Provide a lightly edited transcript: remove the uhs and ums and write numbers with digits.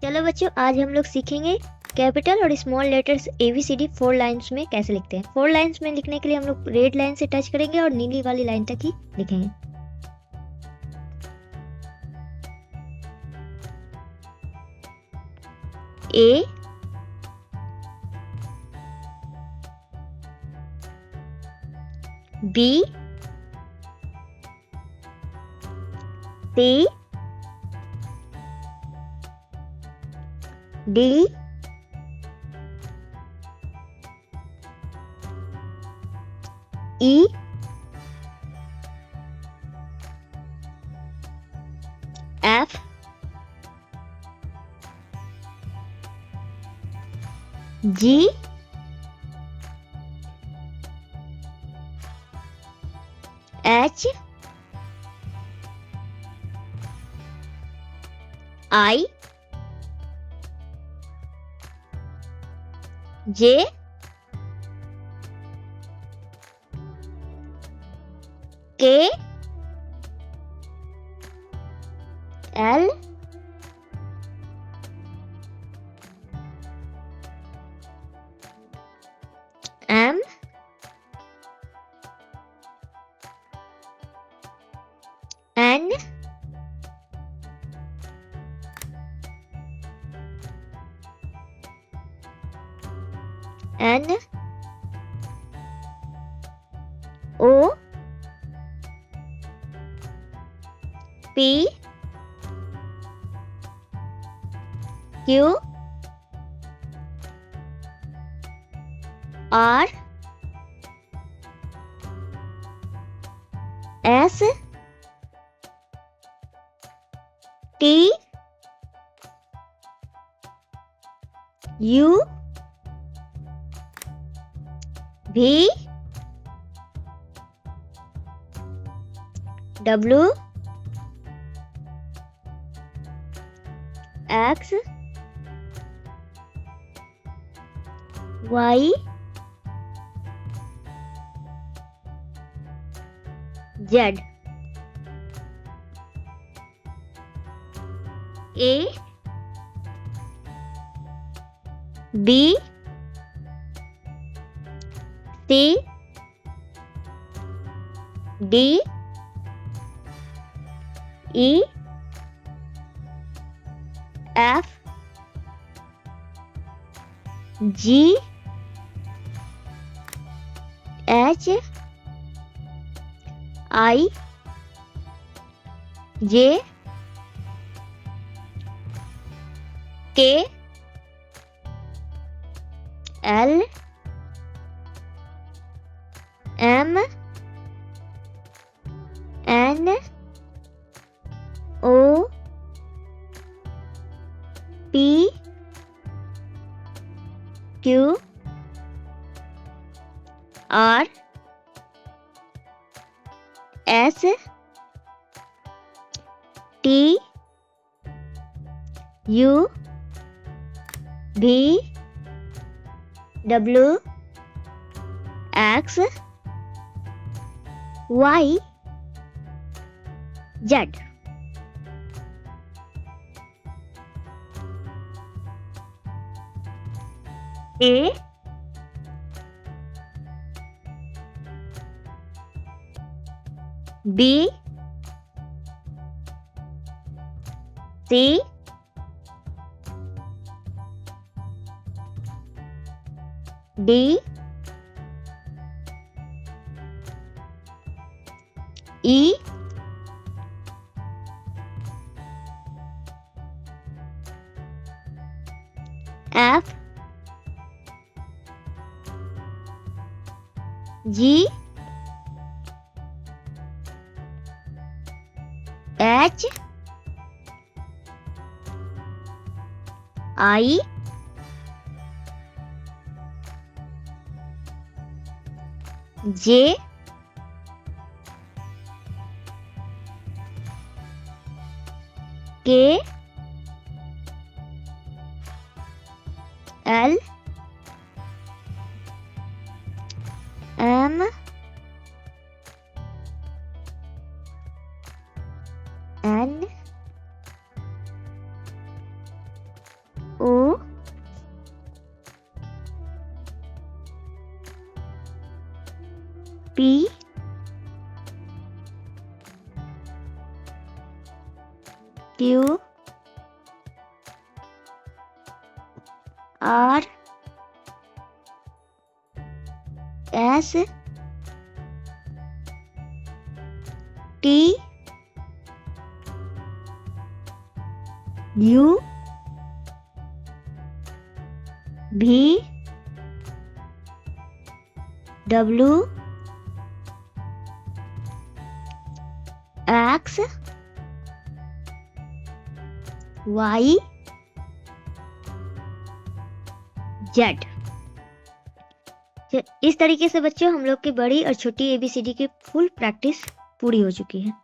चलो बच्चों, आज हम लोग सीखेंगे कैपिटल और स्मॉल लेटर्स ABCD 4 लाइन्स में कैसे लिखते हैं। 4 लाइन्स में लिखने के लिए हम लोग रेड लाइन से टच करेंगे और नीली वाली लाइन तक ही लिखेंगे। A, B, C, D, E, F, G, H, I, J, K, L, M, N, N, O, P, Q, R, S, T, U, V, W, X, Y, Z, A, B, C, D, E, F, G, H, I, J, K, L, M, N, O, P, Q, R, S, T, U, V, W, X, Y, Z. A, B, C, D, E, F, G, H, I, J, K, L, M, N, P Q R S T U V W X Y Z। इस तरीके से बच्चों हम लोग की बड़ी और छोटी ABCD की फुल प्रैक्टिस पूरी हो चुकी है।